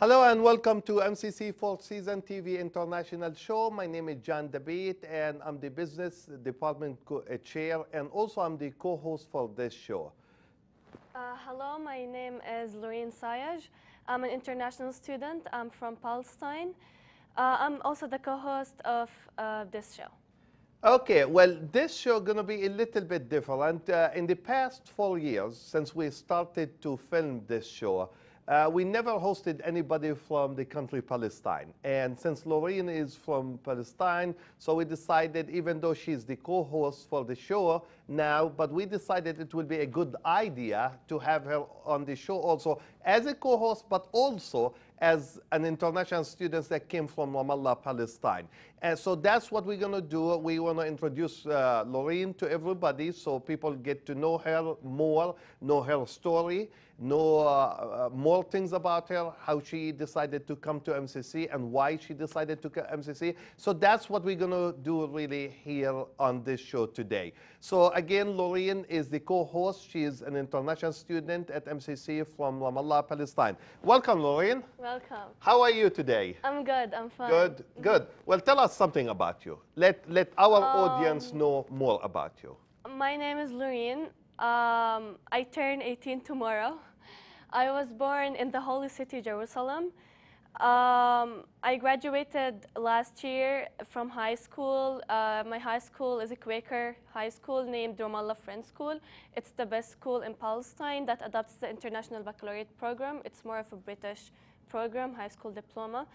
Hello and welcome to MCC Fourth Season TV International Show. My name is John Debate and I'm the Business Department Chair and also I'm the co-host for this show. Hello, my name is Loureen Sayej. I'm an international student. I'm from Palestine. I'm also the co-host of this show. Okay, well, this show is going to be a little bit different. In the past 4 years, since we started to film this show, we never hosted anybody from the country Palestine. And since Loureen is from Palestine, so we decided, even though she's the co-host for the show now, but we decided it would be a good idea to have her on the show also as a co-host, but also as an international student that came from Ramallah, Palestine. And so that's what we're going to do. We want to introduce Loureen to everybody so people get to know her more, know her story, know more things about her, how she decided to come to MCC and why she decided to come to MCC. So that's what we're going to do really here on this show today. So again, Loureen is the co-host. She is an international student at MCC from Ramallah, Palestine. Welcome, Loureen. Welcome. How are you today? I'm good. I'm fine. Good, good. Well, tell us something about you. Let our audience know more about you. My name is Loureen. I turn 18 tomorrow. I was born in the holy city, Jerusalem. I graduated last year from high school. My high school is a Quaker high school named Ramallah Friends School. It's the best school in Palestine that adopts the International Baccalaureate program. It's more of a British program, high school diploma.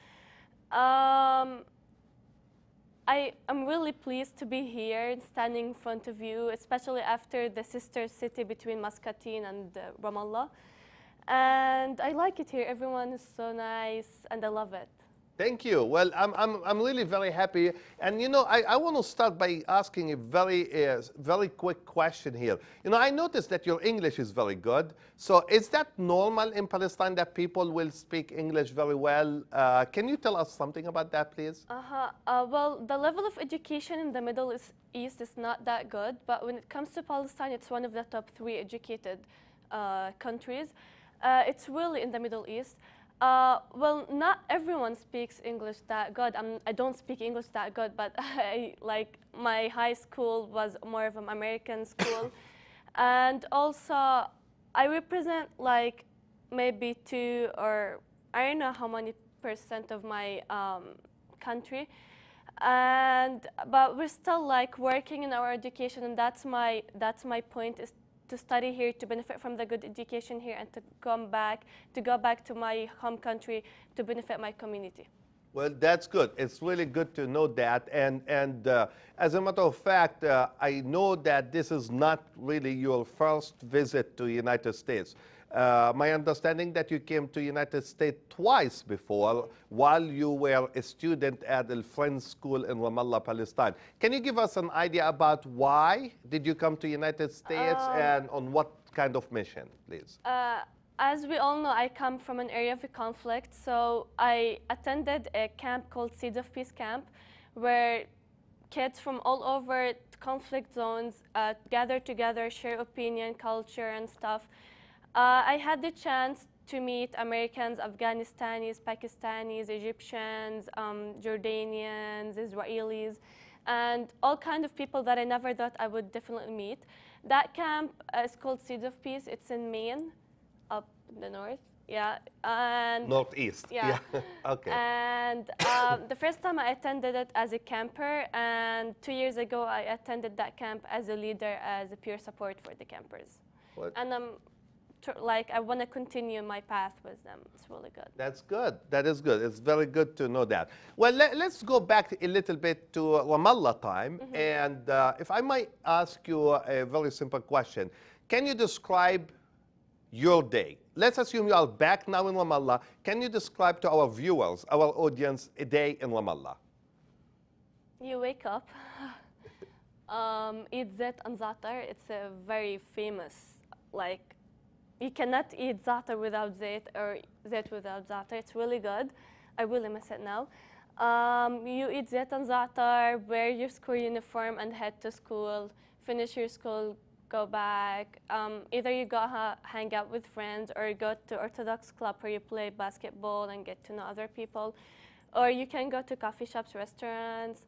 I'm really pleased to be here and standing in front of you, especially after the sister city between Muscatine and Ramallah. And I like it here. Everyone is so nice, and I love it. Thank you. Well, I'm really very happy. And, you know, I want to start by asking a very quick question here. You know, I noticed that your English is very good. So is that normal in Palestine that people will speak English very well? Can you tell us something about that, please? Well, the level of education in the Middle East is not that good. But when it comes to Palestine, it's one of the top 3 educated countries. It's really in the Middle East. Well, not everyone speaks English that good. I don't speak English that good, but my high school was more of an American school. And also, I represent like maybe 2 or I don't know how many % of my country. But we're still like working in our education, and that's my point, is to study here, to benefit from the good education here, and to go back to my home country to benefit my community. Well, that's good. It's really good to know that. And as a matter of fact, I know that this is not really your first visit to the United States. My understanding that you came to United States twice before while you were a student at the Friends School in Ramallah, Palestine. Can you give us an idea about why did you come to United States and on what kind of mission, please? As we all know, I come from an area of conflict, so I attended a camp called Seeds of Peace Camp, where kids from all over conflict zones gather together, share opinion, culture, and stuff. I had the chance to meet Americans, Afghanistanis, Pakistanis, Egyptians, Jordanians, Israelis, and all kinds of people that I never thought I would definitely meet. That camp is called Seeds of Peace. It's in Maine, up in the north. Yeah, and Northeast. Yeah. Okay. And the first time I attended it as a camper, and 2 years ago I attended that camp as a leader, as a peer support for the campers. What? And I want to continue my path with them. It's really good. That's good. That is good. It's very good to know that. Well, let's go back a little bit to Ramallah time. Mm-hmm. And if I might ask you a very simple question, can you describe your day? Let's assume you are back now in Ramallah. Can you describe to our viewers, our audience, a day in Ramallah? You wake up, eat zait and za'atar. It's a very famous, like, you cannot eat za'atar without zait or zait without za'atar. It's really good. I really miss it now. You eat zait and za'atar, wear your school uniform and head to school, finish your school, go back. Either you go hang out with friends, or you go to Orthodox club where you play basketball and get to know other people, or you can go to coffee shops, restaurants.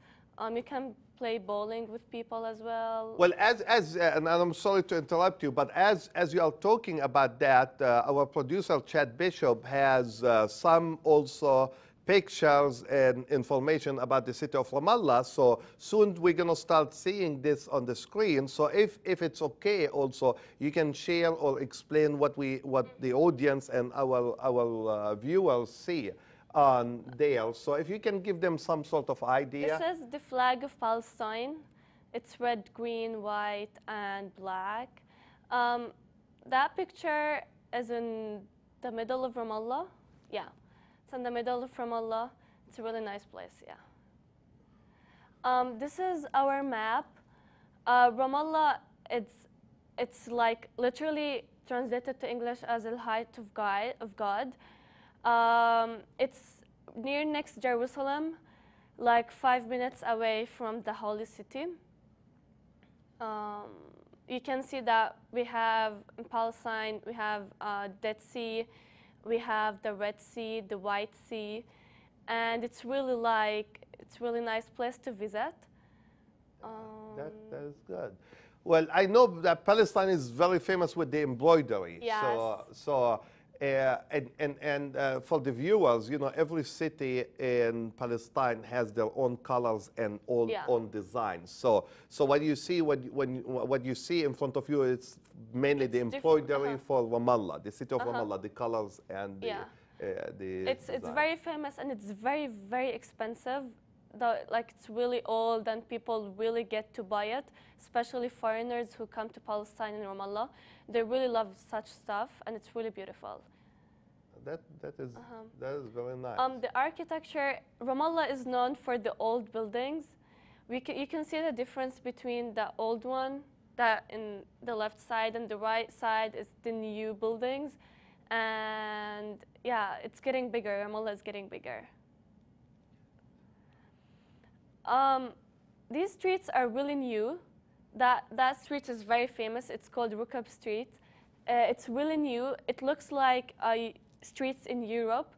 You can play bowling with people as well. Well, and I'm sorry to interrupt you, but as you are talking about that, our producer Chad Bishop has some also pictures and information about the city of Ramallah. So soon we're going to start seeing this on the screen. So if it's okay, also you can share or explain what the audience and our viewers see on there. So if you can give them some sort of idea. This is the flag of Palestine. It's red, green, white, and black. That picture is in the middle of Ramallah. Yeah, it's in the middle of Ramallah. It's a really nice place, yeah. This is our map. Ramallah, it's like literally translated to English as the height of God. It's near next Jerusalem, like 5 minutes away from the holy city. You can see that we have in Palestine, we have Dead Sea, we have the Red Sea, the White Sea, and it's really nice place to visit. That is good. Well, I know that Palestine is very famous with the embroidery. Yes. So for the viewers, you know, every city in Palestine has their own colors and own designs. So what you see what you see in front of you, it's mainly the embroidery for Ramallah, the city of Ramallah, the colors and the It's very famous, and it's very, very expensive. Like, it's really old, and people really get to buy it, especially foreigners who come to Palestine and Ramallah. They really love such stuff, and it's really beautiful. That is very nice. The architecture, Ramallah is known for the old buildings. You can see the difference between the old one, that in the left side, and the right side is the new buildings. And yeah, it's getting bigger. Ramallah is getting bigger. These streets are really new. That street is very famous. It's called Rukab Street. It's really new. It looks like streets in Europe.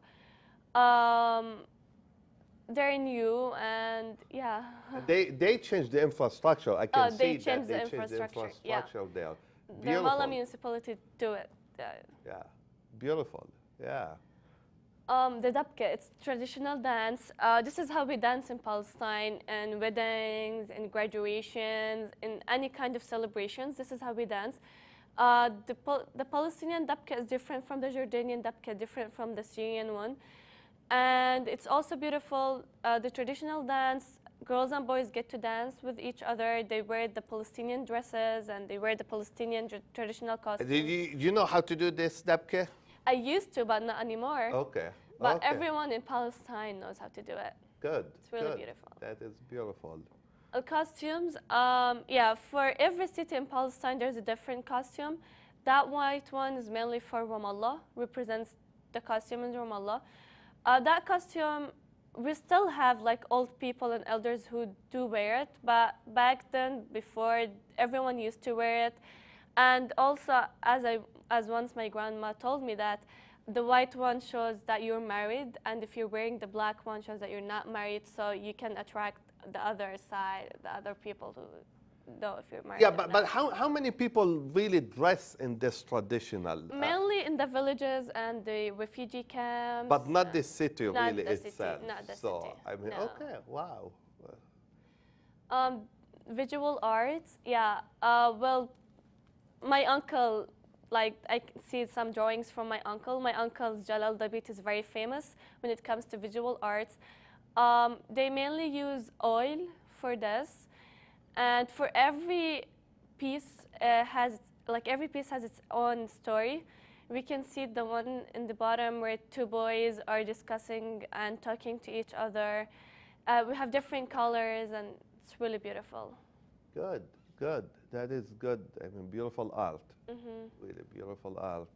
They're new, and yeah. They changed the infrastructure. I can see they that changed they the changed the infrastructure there. The Ramallah municipality do it. Yeah, beautiful. Yeah. The dabke, it's traditional dance. This is how we dance in Palestine, in weddings, in graduations, in any kind of celebrations. This is how we dance. The Palestinian dabke is different from the Jordanian dabke, different from the Syrian one. And it's also beautiful. The traditional dance, girls and boys get to dance with each other. They wear the Palestinian dresses, and they wear the Palestinian traditional costumes. Do you know how to do this dabke? I used to, but not anymore. Okay. But everyone in Palestine knows how to do it. Good. It's really beautiful. That is beautiful. Costumes, yeah, for every city in Palestine, there's a different costume. That white one is mainly for Ramallah, represents the costume in Ramallah. That costume, we still have like old people and elders who do wear it, but back then, before, everyone used to wear it. And also, as once my grandma told me, that the white one shows that you're married, and if you're wearing the black one, shows that you're not married, so you can attract the other side, the other people who know if you're married. Yeah, but how many people really dress in this traditional? Mainly in the villages and the refugee camps. But not the city not really the itself. City, not the so city. I mean, No. okay, wow. Visual arts, yeah. Well, my uncle, like, I can see some drawings from my uncle. My uncle's Jalal Dabit is very famous when it comes to visual arts. They mainly use oil for this, and for every piece every piece has its own story. We can see the one in the bottom where two boys are discussing and talking to each other. We have different colors, and it's really beautiful. Good, good. That is good. I mean, beautiful art. Mm-hmm. Really beautiful art.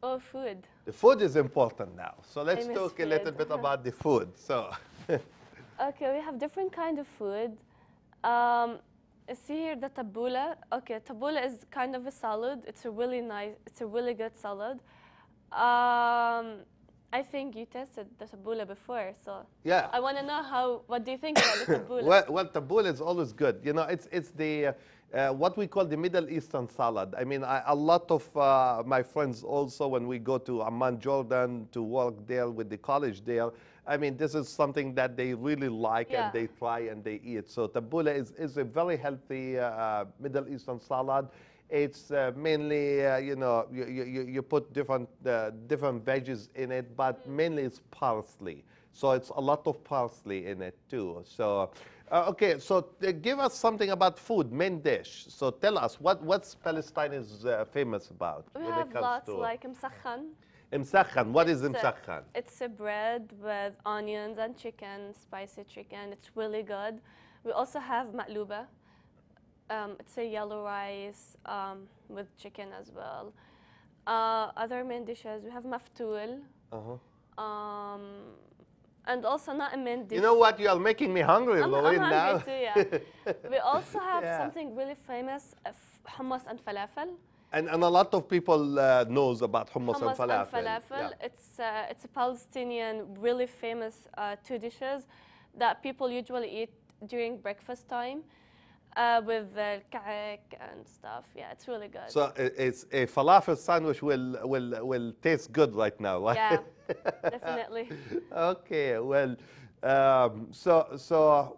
Oh, food. The food is important now. So let's miss talk a little food. bit about the food. So, Okay, we have different kind of food. See here the tabbouleh. Okay, tabbouleh is kind of a salad. It's a really nice, it's a really good salad. I think you tested the tabbouleh before, so Yeah. I want to know what do you think about the tabbouleh? Well, tabbouleh is always good. You know, it's the what we call the Middle Eastern salad. I mean, a lot of my friends also, when we go to Amman, Jordan, to work there with the college there, I mean, this is something that they really like and they try and they eat. So tabbouleh is a very healthy Middle Eastern salad. It's mainly, you know, you put different veggies in it, but mainly it's parsley. So it's a lot of parsley in it too. So, okay, so give us something about food, main dish. So tell us, what's Palestine is famous about We when have it comes lots to like msakhan. Msakhan. What is msakhan? It's a bread with onions and chicken, spicy chicken. It's really good. We also have maqluba. It's a yellow rice with chicken as well. Other main dishes, we have maftoul. And also not a main dish. You know what? You are making me hungry, Loureen, I'm now. hungry too, yeah. We also have something really famous, hummus and falafel. And a lot of people knows about hummus and falafel. It's a Palestinian really famous two dishes that people usually eat during breakfast time with ka'ak and stuff. Yeah, it's really good. So it's a falafel sandwich will taste good right now, right? Yeah, definitely. Okay, well, so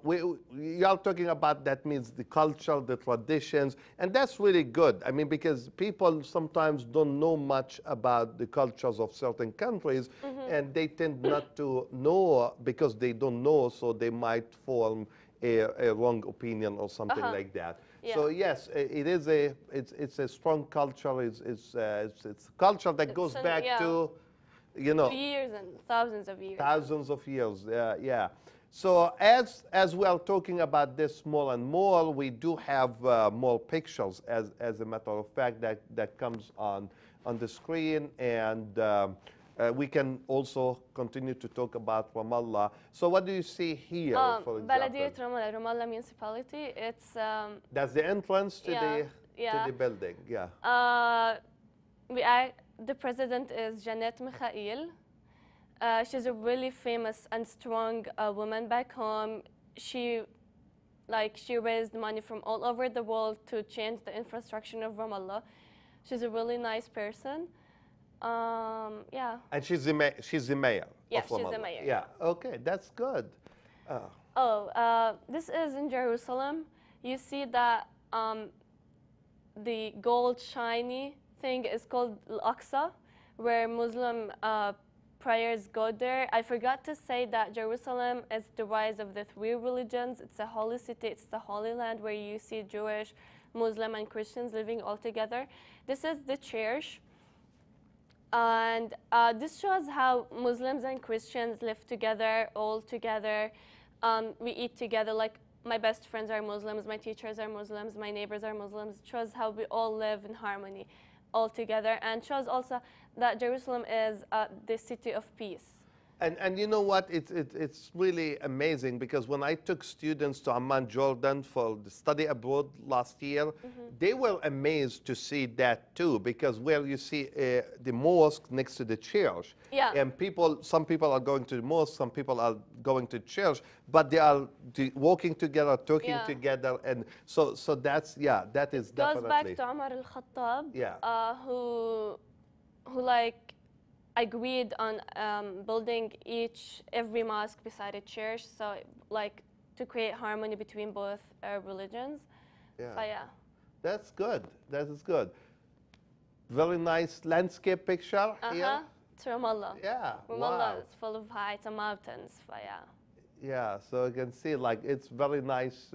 you are talking about that means the culture, the traditions, and that's really good. I mean, because people sometimes don't know much about the cultures of certain countries, and they tend not to know because they don't know, so they might form a wrong opinion or something like that. Yeah. So yes, it's a strong culture. It's a culture that goes back to, you know, years and thousands of years. Thousands of years, yeah. So as we are talking about this more and more, we do have more pictures, as a matter of fact, that comes on the screen, and we can also continue to talk about Ramallah. So what do you see here, for example? بلدية Ramallah, Ramallah municipality. It's that's the entrance to the building. Yeah. The president is Janet Mikhail. She's a really famous and strong woman back home. She raised money from all over the world to change the infrastructure of Ramallah. She's a really nice person. Yeah. And she's the mayor. Yeah, she's the mayor. Yeah. Okay, that's good. This is in Jerusalem. You see that the gold shiny thing is called Al-Aqsa, where Muslim prayers go there. I forgot to say that Jerusalem is the rise of the three religions. It's a holy city. It's the Holy Land where you see Jewish, Muslim, and Christians living all together. This is the church. And this shows how Muslims and Christians live together, all together. We eat together. Like, my best friends are Muslims, my teachers are Muslims, my neighbors are Muslims. It shows how we all live in harmony all together, and shows also that Jerusalem is the city of peace. And you know what? It's really amazing, because when I took students to Amman, Jordan for the study abroad last year, they were amazed to see that too, because where you see the mosque next to the church, and some people are going to the mosque, some people are going to church, but they are walking together, talking together, and so that's that is definitely. Goes back to Umar al-Khattab, who agreed on building every mosque beside a church, so to create harmony between both religions. Yeah. So, yeah. That's good. That is good. Very nice landscape picture here. It's Ramallah. Yeah. Ramallah is full of heights and mountains. So, yeah. Yeah. So you can see it's very nice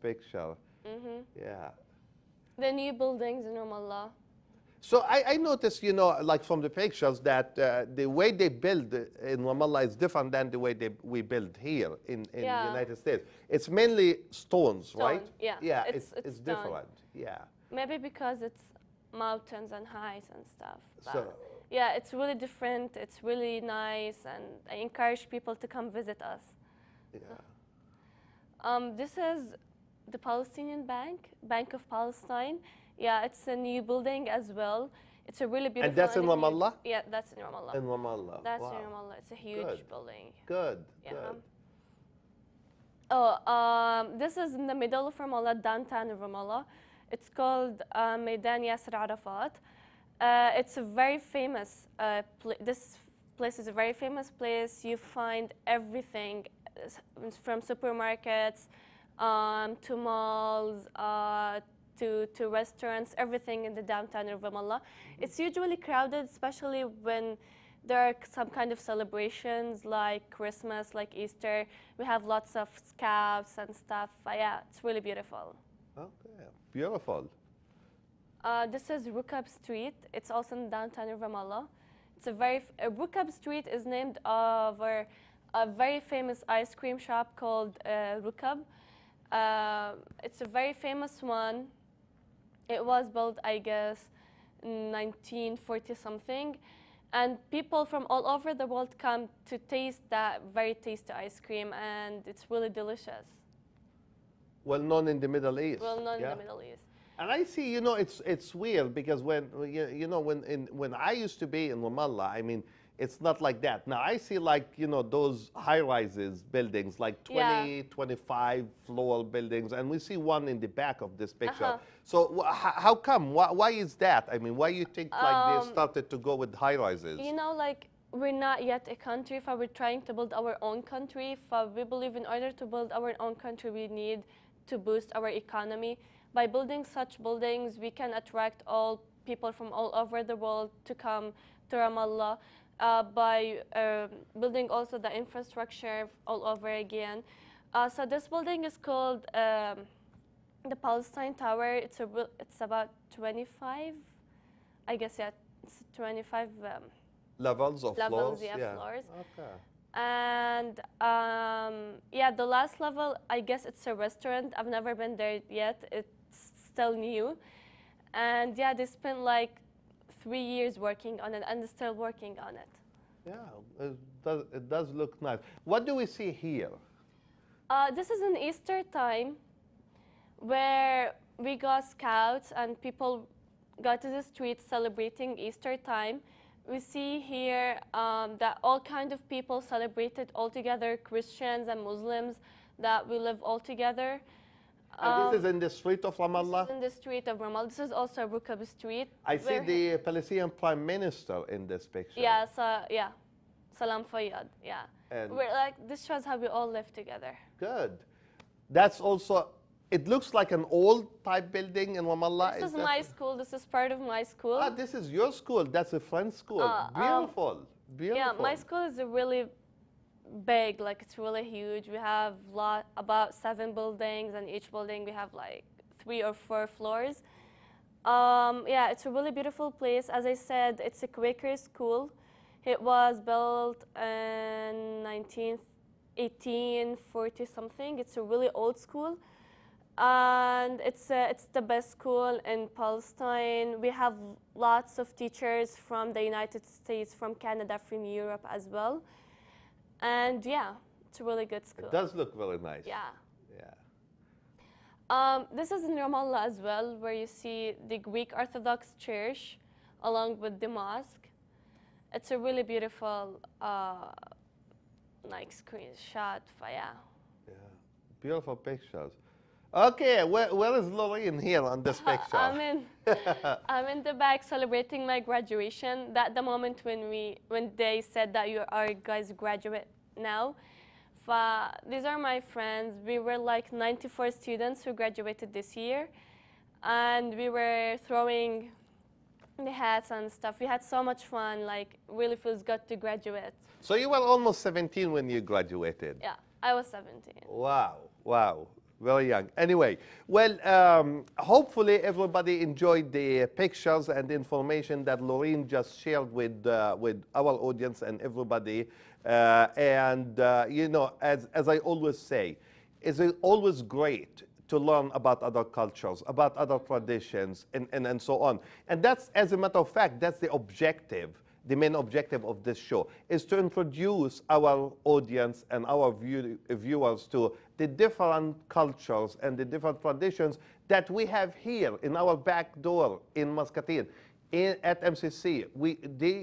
picture. Yeah. The new buildings in Ramallah. So I noticed, from the pictures, that the way they build in Ramallah is different than the way we build here in the United States. It's mainly stones, right? Yeah. Yeah, it's different. Yeah. Maybe because it's mountains and heights and stuff. So. Yeah, it's really different. It's really nice, and I encourage people to come visit us. Yeah. This is the Palestinian Bank, Bank of Palestine. Yeah, it's a new building as well. It's a really beautiful. And that's in Ramallah? Yeah, that's in Ramallah. In Ramallah. That's wow. in Ramallah. It's a huge building. Good. Yeah. Good. Oh, this is in the middle of Ramallah, downtown Ramallah. It's called Maidan Yasser Arafat. It's a very famous, this place is a very famous place. You find everything from supermarkets to malls, to restaurants, everything in the downtown of Ramallah. It's usually crowded, especially when there are some kind of celebrations like Christmas, like Easter. We have lots of scouts and stuff. Yeah, it's really beautiful. Okay, beautiful. This is Rukab Street. It's also in downtown of Ramallah. It's a very Rukab Street is named over a very famous ice cream shop called Rukab. It's a very famous one. It was built, I guess, in 1940 something. And people from all over the world come to taste that very tasty ice cream, and it's really delicious. Well known in the Middle East. Well known in the Middle East. And I see, you know, it's weird because when when I used to be in Ramallah, I mean, it's not like that. Now I see like, you know, those high-rises buildings, like 20, 25 floor buildings, and we see one in the back of this picture. So how come? Why is that? I mean, why you think like they started to go with high-rises? You know, like we're not yet a country, if we're trying to build our own country. We believe in order to build our own country, we need to boost our economy. By building such buildings, we can attract all people from all over the world to come to Ramallah. By building also the infrastructure all over again. So this building is called the Palestine Tower. It's about 25, I guess, yeah, it's 25 levels or floors? Yeah, floors. Okay. And yeah, the last level, I guess it's a restaurant. I've never been there yet. It's still new. And yeah, they spent like 3 years working on it, and they're still working on it. Yeah, it does look nice. What do we see here? This is an Easter time where we got scouts and people got to the streets celebrating Easter time. We see here that all kinds of people celebrated all together, Christians and Muslims, that we live all together. And this is in the street of Ramallah? This is in the street of Ramallah. This is also Rukab Street. I see the Palestinian Prime Minister in this picture. Yeah, yeah. Salam Fayyad, yeah. And we're like, this shows how we all live together. Good. That's also, it looks like an old type building in Ramallah. This is my school. This is part of my school. Ah, this is your school. That's a French school. Beautiful. Beautiful. Yeah, my school is a really big, like it's really huge. We have about 7 buildings, and each building we have like 3 or 4 floors. Yeah, it's a really beautiful place. As I said, it's a Quaker school. It was built in 1840 something. It's a really old school, and it's the best school in Palestine. We have lots of teachers from the United States, from Canada, from Europe as well. And yeah, it's a really good school. It does look really nice. Yeah. Yeah. This is in Ramallah as well, where you see the Greek Orthodox Church along with the mosque. It's a really beautiful, like screenshot. Yeah. Yeah. Beautiful pictures. Okay, where is Loureen here on this picture? I'm in the back celebrating my graduation. That the moment when they said that you are guys graduate now. These are my friends. We were like 94 students who graduated this year, and we were throwing the hats and stuff. We had so much fun. Like, really feels good to graduate. So you were almost 17 when you graduated. Yeah, I was 17. Wow, wow. Very young. Anyway, well, hopefully everybody enjoyed the pictures and information that Loureen just shared with our audience and everybody. You know, as I always say, it's always great to learn about other cultures, about other traditions, and so on. And that's, as a matter of fact, that's the objective the main objective of this show, is to introduce our audience and our viewers to the different cultures and the different traditions that we have here in our back door in Muscatine. At MCC,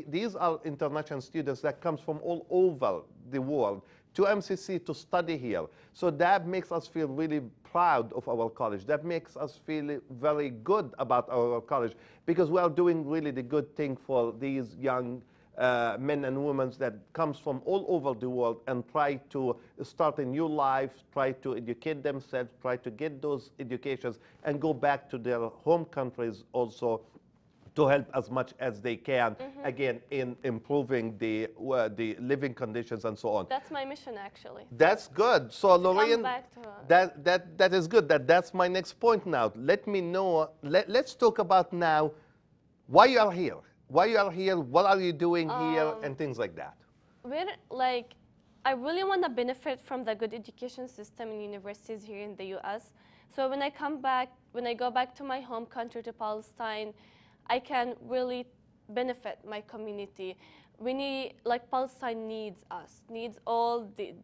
these are international students that comes from all over the world to MCC to study here. So that makes us feel really proud of our college. That makes us feel very good about our college, because we are doing really the good thing for these young men and women that comes from all over the world and try to start a new life, try to educate themselves, try to get those educations and go back to their home countries also, to help as much as they can, again, in improving the living conditions and so on. That's my mission, actually. That's good. So, Loureen, that is good. That's my next point now. Let me know, let's talk about now why you are here. Why you are here, what are you doing here, and things like that. I really want to benefit from the good education system in universities here in the US. So when I go back to my home country, to Palestine, I can really benefit my community. Palestine needs us, needs all the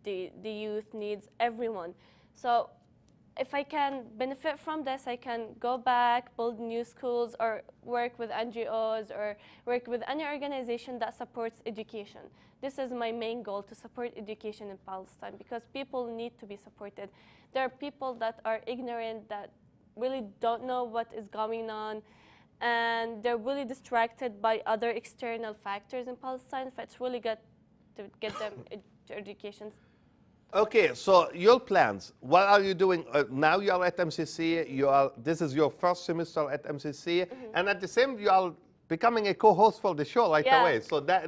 youth, needs everyone. So if I can benefit from this, I can go back, build new schools, or work with NGOs, or work with any organization that supports education. This is my main goal, to support education in Palestine, because people need to be supported. There are people that are ignorant, that really don't know what is going on, and they're really distracted by other external factors in Palestine. So it's really good to get them education. Okay, so your plans, what are you doing? Now you are at MCC, this is your first semester at MCC, and at the same, you are becoming a co-host for the show right away. So that's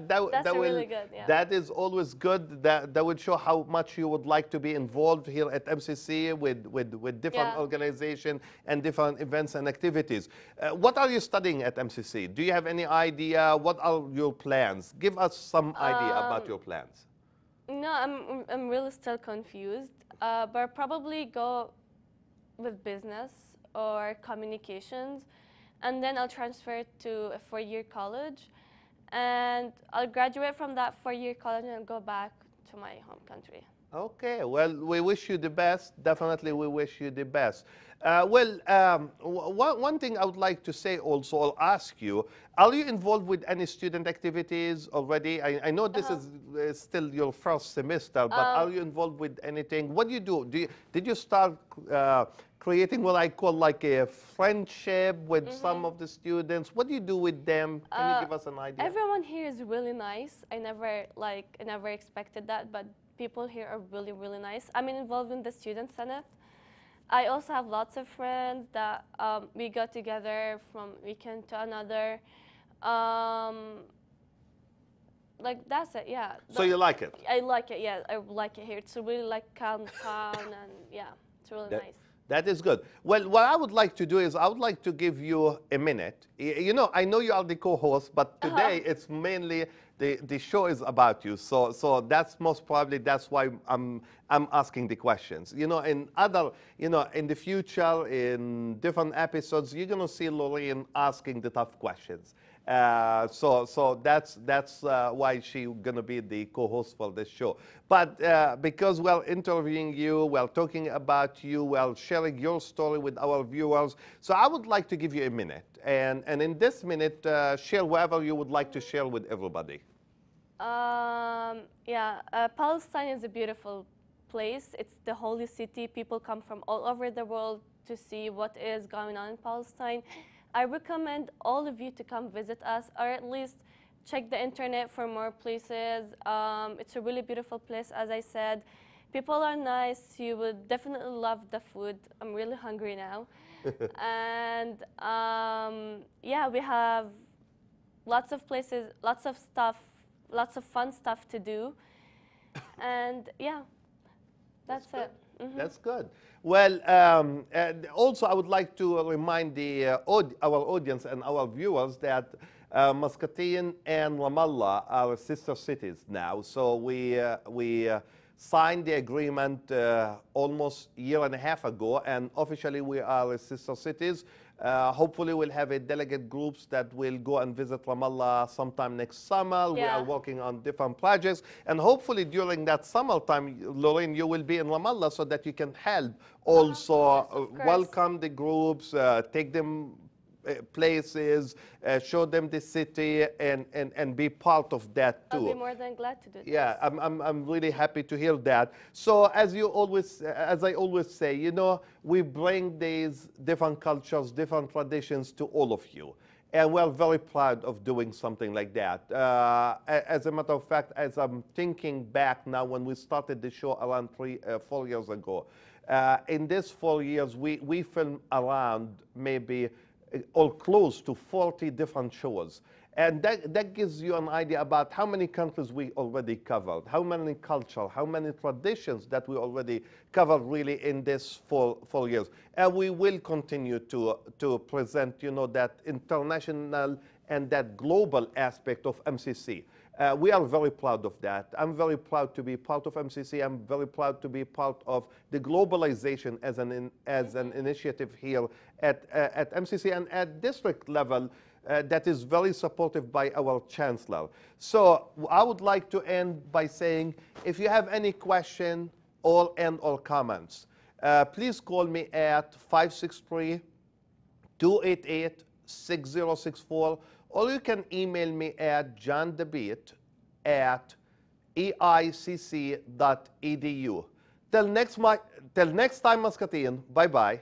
really good, that is always good. That would show how much you would like to be involved here at MCC with different organizations and different events and activities. What are you studying at MCC? Do you have any idea? What are your plans? Give us some idea about your plans. No, I'm really still confused, but I'll probably go with business or communications, and then I'll transfer to a four-year college, and I'll graduate from that four-year college and go back to my home country. Okay, well, we wish you the best. Definitely, we wish you the best. One thing I would like to say also, I'll ask you, are you involved with any student activities already? I know this is still your first semester, but are you involved with anything? What do you do? Did you start creating what I call like a friendship with some of the students? What do you do with them? Can you give us an idea? Everyone here is really nice. I never expected that, but people here are really, really nice. I'm involved in the Student Senate. I also have lots of friends that we go together from weekend to another. That's it, yeah. So you like it? I like it, yeah. I like it here. It's really calm town, and yeah, it's really nice. That is good. Well, what I would like to do is I would like to give you a minute. You know, I know you are the co-host, but today it's mainly the show is about you. So that's most probably that's why I'm asking the questions. You know, in the future, in different episodes, you're gonna see Loureen asking the tough questions. So that's why she's gonna be the co-host for this show. But because we're interviewing you, we're talking about you, we're sharing your story with our viewers, so I would like to give you a minute, and in this minute, share whatever you would like to share with everybody. Palestine is a beautiful place. It's the holy city. People come from all over the world to see what is going on in Palestine. I recommend all of you to come visit us, or at least check the internet for more places. It's a really beautiful place, as I said. People are nice. You would definitely love the food. I'm really hungry now. And we have lots of places, lots of stuff, lots of fun stuff to do. And yeah, that's it. That's good. Well, also I would like to remind our audience and our viewers that Muscatine and Ramallah are sister cities now. So we signed the agreement almost a year and a half ago, and officially we are sister cities. Hopefully we'll have a delegate groups that will go and visit Ramallah sometime next summer. We are working on different projects, and hopefully during that summertime, Loureen, you will be in Ramallah so that you can help also welcome the groups, take them places, show them the city, and be part of that too. I'll be more than glad to do this. Yeah, I'm really happy to hear that. So as I always say, you know, we bring these different cultures, different traditions to all of you. And we're very proud of doing something like that. As a matter of fact, as I'm thinking back now, when we started the show around 4 years ago, in these 4 years, we filmed around maybe or close to 40 different shows. And that gives you an idea about how many countries we already covered, how many culture, how many traditions that we already covered really in this 4 years. And we will continue to present, you know, that international and that global aspect of MCC. We are very proud of that. I'm very proud to be part of MCC. I'm very proud to be part of the globalization as an initiative here at MCC and at district level that is very supportive by our Chancellor. So I would like to end by saying, if you have any question or comments, please call me at 563-288-6064, or you can email me at johndebit@eicc.edu. Till next time, Muscatine. Bye-bye.